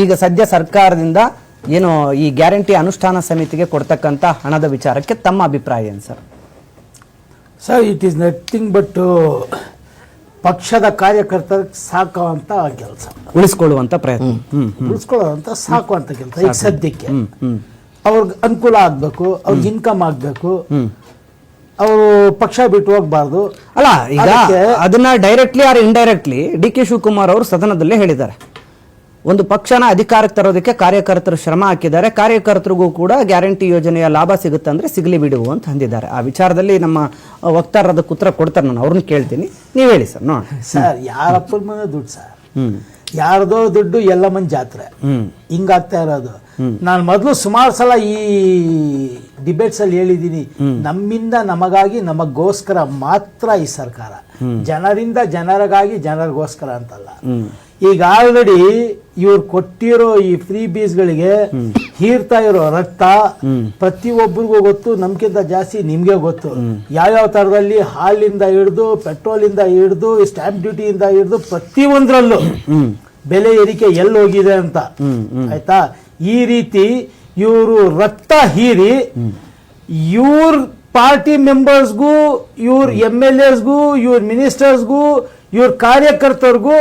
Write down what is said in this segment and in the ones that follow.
ಈಗ ಸದ್ಯ ಸರ್ಕಾರದಿಂದ ಏನು ಈ ಗ್ಯಾರಂಟಿ ಅನುಷ್ಠಾನ ಸಮಿತಿಗೆ ಕೊಡ್ತಕ್ಕಂಥ ಹಣದ ವಿಚಾರಕ್ಕೆ ತಮ್ಮ ಅಭಿಪ್ರಾಯ ಏನು sir? Sir, it is nothing but ಪಕ್ಷದ ಕಾರ್ಯಕರ್ತರಿಗೆ ಸಾಕುವಂತ ಕೆಲಸ, ಉಳಿಸ್ಕೊಳ್ಳುವಂತ ಪ್ರಯತ್ನ, ಉಳಿಸ್ಕೊಳ್ಳುವಂತ ಸಾಕುವಂತ ಕೆಲಸ. ಈಗ ಸದ್ಯಕ್ಕೆ ಅವ್ರಿಗೆ ಅನುಕೂಲ ಆಗ್ಬೇಕು, ಅವ್ರಿಗೆ ಇನ್ಕಮ್ ಆಗ್ಬೇಕು, ಅವರು ಪಕ್ಷ ಬಿಟ್ಟು ಹೋಗ್ಬಾರ್ದು. ಅಲ್ಲ, ಈಗ ಅದನ್ನ directly R indirectly D K Shivakumar ಅವರು ಸದನದಲ್ಲೇ ಹೇಳಿದ್ದಾರೆ. ಒಂದು ಪಕ್ಷನ ಅಧಿಕಾರಕ್ಕೆ ತರೋದಕ್ಕೆ ಕಾರ್ಯಕರ್ತರು ಶ್ರಮ ಹಾಕಿದ್ದಾರೆ, ಕಾರ್ಯಕರ್ತರಿಗೂ ಕೂಡ ಗ್ಯಾರಂಟಿ ಯೋಜನೆಯ ಲಾಭ ಸಿಗುತ್ತೆ ಅಂದ್ರೆ ಸಿಗಲಿ ಬಿಡು ಅಂತ ಅಂದಿದ್ದಾರೆ. ಆ ವಿಚಾರದಲ್ಲಿ ನಮ್ಮ ವಕ್ತಾರರ ಉತ್ತರ ಕೊಡ್ತಾರೆ, ನಾನು ಅವ್ರನ್ನ ಕೇಳ್ತೀನಿ, ನೀವ್ ಹೇಳಿ ಸರ್. ನೋಡಿ ಸರ್, ಯಾರಪ್ಪನ ಮನೆ ದುಡ್ಡು ಸರ್, ಯಾರ್ದೋ ದುಡ್ಡು ಎಲ್ಲ ಮನ್ ಜಾತ್ರೆ ಹಿಂಗಾಗ್ತಾ ಇರೋದು. ನಾನು ಮೊದಲು ಸುಮಾರು ಸಲ ಈ ಡಿಬೇಟ್ಸ್ ಅಲ್ಲಿ ಹೇಳಿದ್ದೀನಿ, ನಮ್ಮಿಂದ ನಮಗಾಗಿ ನಮಗೋಸ್ಕರ ಮಾತ್ರ ಈ ಸರ್ಕಾರ, ಜನರಿಂದ ಜನರಿಗಾಗಿ ಜನರಿಗೋಸ್ಕರ ಅಂತಲ್ಲ. ಈಗ ಆಲ್ರೆಡಿ ಇವ್ರು ಕೊಟ್ಟಿರೋ ಈ ಫ್ರೀ ಬೀಸ್ಗಳಿಗೆ ಹೀರ್ತಾ ಇರೋ ರಕ್ತ ಪ್ರತಿಯೊಬ್ಬರಿಗೂ ಗೊತ್ತು, ನಮ್ಗಿಂತ ಜಾಸ್ತಿ ನಿಮ್ಗೆ ಗೊತ್ತು. ಯಾವ್ಯಾವ ತರದಲ್ಲಿ ಹಾಲಿಂದ ಹಿಡಿದು ಪೆಟ್ರೋಲಿಂದ ಹಿಡಿದು ಸ್ಟ್ಯಾಂಪ್ ಡ್ಯೂಟಿಯಿಂದ ಹಿಡಿದು ಪ್ರತಿಯೊಂದ್ರಲ್ಲೂ ಬೆಲೆ ಏರಿಕೆ ಎಲ್ಲಿ ಹೋಗಿದೆ ಅಂತ. ಆಯ್ತಾ? ಈ ರೀತಿ ಇವರು ರಕ್ತ ಹೀರಿ ಇವ್ರ ಪಾರ್ಟಿ ಮೆಂಬರ್ಸ್ಗೂ, ಇವ್ರ MLAsಗೂ, ಇವ್ರ ಮಿನಿಸ್ಟರ್ಸ್ಗೂ, ಇವ್ರ ಕಾರ್ಯಕರ್ತರಿಗೂ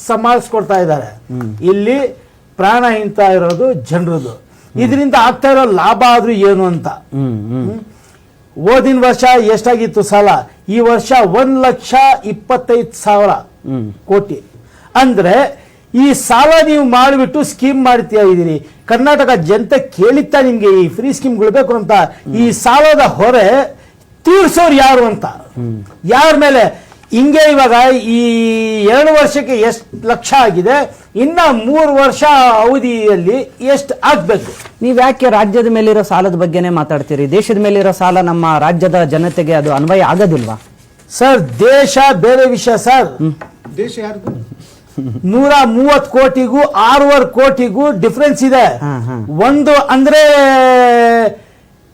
ಸಂಭಾಳಿಸ್ಕೊಡ್ತಾ ಇದ್ದಾರೆ. ಇಲ್ಲಿ ಪ್ರಾಣ ಹಿಂತಾ ಇರೋದು ಜನರದು. ಇದರಿಂದ ಆಗ್ತಾ ಇರೋ ಲಾಭ ಆದ್ರೂ ಏನು ಅಂತ. ಹೋದಿನ ವರ್ಷ ಎಷ್ಟಾಗಿತ್ತು ಸಾಲ? ಈ ವರ್ಷ 1,25,000 ಕೋಟಿ. ಅಂದ್ರೆ ಈ ಸಾಲ ನೀವು ಮಾಡಿಬಿಟ್ಟು ಸ್ಕೀಮ್ ಮಾಡ್ತಾ ಇದೀರಿ. ಕರ್ನಾಟಕ ಜನತೆ ಕೇಳಿತ್ತಾ ನಿಮ್ಗೆ ಈ ಫ್ರೀ ಸ್ಕೀಮ್ಗಳು ಬೇಕು ಅಂತ? ಈ ಸಾಲದ ಹೊರೆ ತೀರ್ಸೋರು ಯಾರು ಅಂತ, ಯಾರ ಮೇಲೆ? ಹಿಂಗೆ ಇವಾಗ ಈ 2 ವರ್ಷಕ್ಕೆ ಎಷ್ಟು ಲಕ್ಷ ಆಗಿದೆ, ಇನ್ನ 3 ವರ್ಷ ಅವಧಿಯಲ್ಲಿ ಎಷ್ಟು ಆಗ್ಬೇಕು? ನೀವ್ ಯಾಕೆ ರಾಜ್ಯದ ಮೇಲಿರೋ ಸಾಲದ ಬಗ್ಗೆನೇ ಮಾತಾಡ್ತೀರಿ? ದೇಶದ ಮೇಲಿರೋ ಸಾಲ ನಮ್ಮ ರಾಜ್ಯದ ಜನತೆಗೆ ಅದು ಅನ್ವಯ ಆಗೋದಿಲ್ವಾ ಸರ್? ದೇಶ ಬೇರೆ ವಿಷಯ ಸರ್. ದೇಶ ಯಾರ್ದು? 130 ಕೋಟಿಗೂ 6.5 ಕೋಟಿಗೂ ಡಿಫ್ರೆನ್ಸ್ ಇದೆ. ಒಂದು ಅಂದ್ರೆ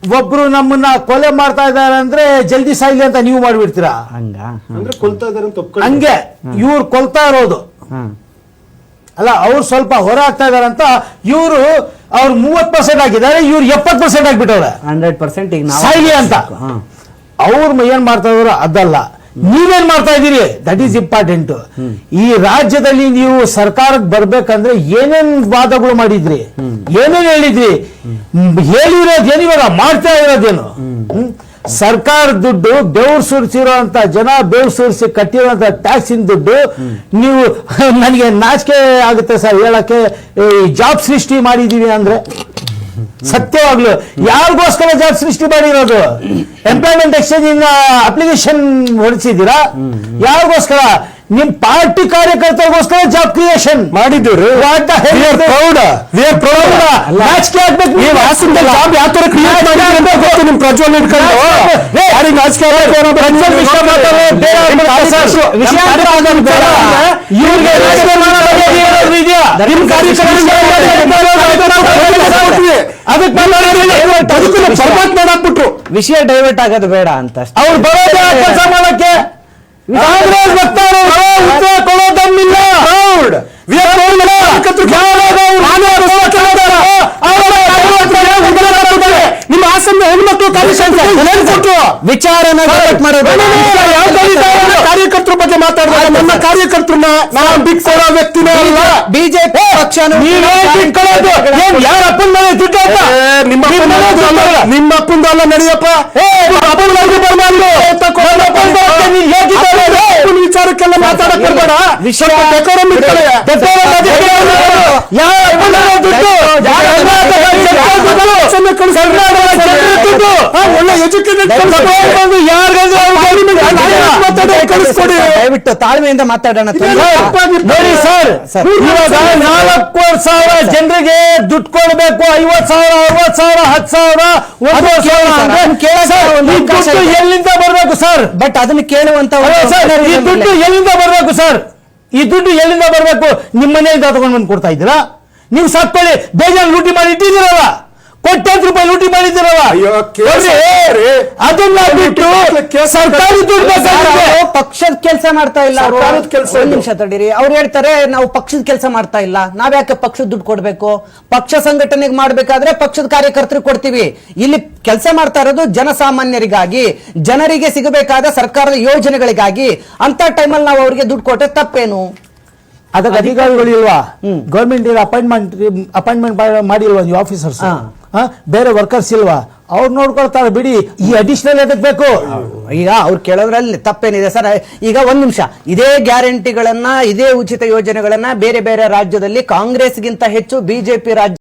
ಒಬ್ರು ನಮ್ಮನ್ನ ಕೊಲೆ ಮಾಡ್ತಾ ಇದಾರೆ ಅಂದ್ರೆ ಜಲ್ದಿ ಸಾಯ್ಲಿ ಅಂತ ನೀವು ಮಾಡ್ಬಿಡ್ತೀರಾ? ಅಂದ್ರೆ ಕೊಲ್ತಾ ಇದಾರೆ ಅಂತ ಹಂಗೆ ಇವ್ರು ಕೊಲ್ತಾ ಇರೋದು ಅಲ್ಲ, ಅವ್ರು ಸ್ವಲ್ಪ ಹೊರ ಆಗ್ತಾ ಇದಾರೆ ಅಂತ ಇವರು ಅವ್ರು 30% ಆಗಿದ್ದಾರೆ, ಇವ್ರು 70% ಆಗಿಬಿಟ್ಟವ್ರೆ. 100% ಈಗ ಸಾಯ್ಲಿ ಅಂತ. ಅವ್ರು ಏನ್ ಮಾಡ್ತಾ ಇದ್ರು ಅದಲ್ಲ, ನೀವೇನ್ ಮಾಡ್ತಾ ಇದ್ದೀರಿ, ದಟ್ ಈಸ್ ಇಂಪಾರ್ಟೆಂಟ್. ಈ ರಾಜ್ಯದಲ್ಲಿ ನೀವು ಸರ್ಕಾರಕ್ಕೆ ಬರ್ಬೇಕಂದ್ರೆ ಏನೇನ್ ವಾದಗಳು ಮಾಡಿದ್ರಿ, ಏನೇನ್ ಹೇಳಿದ್ರಿ, ಹೇಳಿರೋದೇನು, ಇವಾಗ ಮಾಡ್ತಾ ಇರೋದೇನು? ಸರ್ಕಾರ ದುಡ್ಡು, ಬೆವರು ಸುರಿಸಿರುವಂತ ಜನ ಬೆವರು ಸುರಿಸಿ ಕಟ್ಟಿರುವಂತ ಟ್ಯಾಕ್ಸಿನ ದುಡ್ಡು ನೀವು ನನಗೆ ನಾಚಿಕೆ ಆಗುತ್ತೆ ಸರ್ ಹೇಳಕ್ಕೆ. ಜಾಬ್ ಸೃಷ್ಟಿ ಮಾಡಿದೀವಿ ಅಂದ್ರೆ ಸತ್ಯವಾಗ್ಲು ಯಾರಿಗೋಸ್ಕರ ಜಾಬ್ ಸೃಷ್ಟಿ ಮಾಡಿರೋದು? ಎಂಪ್ಲಾಯ್ಮೆಂಟ್ ಎಕ್ಸ್ಚೇಂಜ್ ಇಂದ ಅಪ್ಲಿಕೇಶನ್ ಹೊರಡಿಸಿದ್ದೀರಾ? ಯಾರಿಗೋಸ್ಕರ? ನಿಮ್ ಪಾರ್ಟಿ ಕಾರ್ಯಕರ್ತರಿಗೋಸ್ಕರ ಜಾಬ್ ಕ್ರಿಯೇಷನ್ ಮಾಡಿದ್ರು. ಪ್ರಜ್ವಲ್ ಇಟ್ಕೊಂಡು ವಿಷಯ ಡೈವರ್ಟ್ ಆಗೋದು ಬೇಡ ಅಂತ ಅವ್ರು ಬರೋದೇ ಕೆಲಸ ಮಾಡಕ್ಕೆ. ಕಾಂಗ್ರೆಸ್ ವಕ್ತಾರರು ಉತ್ತರ ಕೊಡೋದನ್ನಿಲ್ಲ. ನಿಮ್ಮ ಹಾಸನ ಹೆಣ್ಮಕ್ಳು ವಿಚಾರನ ಕಾರ್ಯಕರ್ತರ ಬಗ್ಗೆ ಮಾತಾಡಿದಾಗ ನನ್ನ ಕಾರ್ಯಕರ್ತರನ್ನ ನಾವು ಬಿಟ್ಕೊಡೋ ವ್ಯಕ್ತಿನೇ ಅಲ್ಲ. ಬಿಜೆಪಿ ಪಕ್ಷ ಯಾರ ಅಪ್ಪನ ಮನೆ ದುಡ್ಡು ಅಂತ ನಿಮ್ಮ ಅಪ್ಪಂದಲ್ಲ ನಡೆಯಪ್ಪ. ವಿಚಾರಕ್ಕೆಲ್ಲ ಮಾತಾಡಕ್ ಬರ್ಬೇಡ. ಒಳ್ಳೆ ಎಜುಕೇಟೆಡ್ ದಯವಿಟ್ಟು ತಾಳ್ಮೆಯಿಂದ ಮಾತಾಡೋಣ. ನೋಡಿ ಸರ್, ಇವಾಗ 4,000 ಜನರಿಗೆ ದುಡ್ಡು ಕೊಡ್ಬೇಕು. 50,000, 60,000, 10,000 ಎಲ್ಲಿಂದ ಬರ್ಬೇಕು ಸರ್? ಬಟ್ ಅದನ್ನ ಕೇಳುವಂತ ಈ ದುಡ್ಡು ಎಲ್ಲಿಂದ ಬರ್ಬೇಕು ಸರ್? ಈ ದುಡ್ಡು ಎಲ್ಲಿಂದ ಬರ್ಬೇಕು? ನಿಮ್ಮ ಮನೆಯಿಂದ ತಗೊಂಡು ಬಂದು ಕೊಡ್ತಾ ಇದ್ದೀರಾ? ನೀವು ಸಾಕ್ಕೊಳ್ಳಿ, ಬೇಜಾರು ಲೂಟಿ ಮಾಡಿ ಇಟ್ಟಿದ್ದೀರಲ್ಲ, ಕೋಟ್ಯಾಂತರ ರೂಪಾಯಿ ಲೂಟಿ ಮಾಡಿದ್ದೀರಲ್ಲ. ಅಯ್ಯೋ, ಕೇಸ್ ನೋಡ್ರಿ, ಅದನ್ನ ಬಿಟ್ಟು ಕೇಸ್ ಸರ್ಕಾರಿ ದುಡ್ಡು ಬೇಕಾಗಿದೆ. ಅವ್ರು ಪಕ್ಷದ ಕೆಲಸ ಮಾಡ್ತಾ ಇಲ್ಲ. ಅವ್ರು ಸರ್ಕಾರದ ಕೆಲ್ಸ ಒಂದ್ ಇದು. ನಿಮಿಷ ತಡೀರಿ. ಅವ್ರು ಹೇಳ್ತಾರೆ ನಾವು ಪಕ್ಷದ ಕೆಲಸ ಮಾಡ್ತಾ ಇಲ್ಲ, ನಾವ್ಯಾಕೆ ಪಕ್ಷದ ದುಡ್ಡು ಕೊಡ್ಬೇಕು? ಪಕ್ಷ ಸಂಘಟನೆಗೆ ಮಾಡ್ಬೇಕಾದ್ರೆ ಪಕ್ಷದ ಕಾರ್ಯಕರ್ತರಿಗೆ ಕೊಡ್ತೀವಿ. ಇಲ್ಲಿ ಕೆಲಸ ಮಾಡ್ತಾ ಇರೋದು ಜನಸಾಮಾನ್ಯರಿಗಾಗಿ, ಜನರಿಗೆ ಸಿಗಬೇಕಾದ ಸರ್ಕಾರದ ಯೋಜನೆಗಳಿಗಾಗಿ. ಅಂತ ಟೈಮಲ್ಲಿ ನಾವು ಅವ್ರಿಗೆ ದುಡ್ಡು ಕೊಟ್ಟರೆ ತಪ್ಪೇನು? ಅದಕ್ಕೆ ಅಧಿಕಾರಿಗಳು ಇಲ್ವಾ? ಗೌರ್ಮೆಂಟ್ ಅಪಾಯಿಂಟ್ಮೆಂಟ್ ಮಾಡಿಲ್ವಾ ನೀವು ಆಫೀಸರ್ಸ್? ಬೇರೆ ವರ್ಕರ್ಸ್ ಇಲ್ವಾ? ಅವ್ರು ನೋಡ್ಕೊಳ್ತಾರೆ ಬಿಡಿ. ಈ ಅಡಿಷನಲ್ ಎದಕ್ ಬೇಕು? ಈಗ ಅವ್ರು ಕೇಳೋದ್ರಲ್ಲಿ ತಪ್ಪೇನಿದೆ ಸರ್? ಈಗ ಒಂದ್ ನಿಮಿಷ, ಇದೇ ಗ್ಯಾರಂಟಿಗಳನ್ನ, ಇದೇ ಉಚಿತ ಯೋಜನೆಗಳನ್ನ ಬೇರೆ ಬೇರೆ ರಾಜ್ಯದಲ್ಲಿ ಕಾಂಗ್ರೆಸ್ಗಿಂತ ಹೆಚ್ಚು ಬಿಜೆಪಿ ರಾಜ್ಯ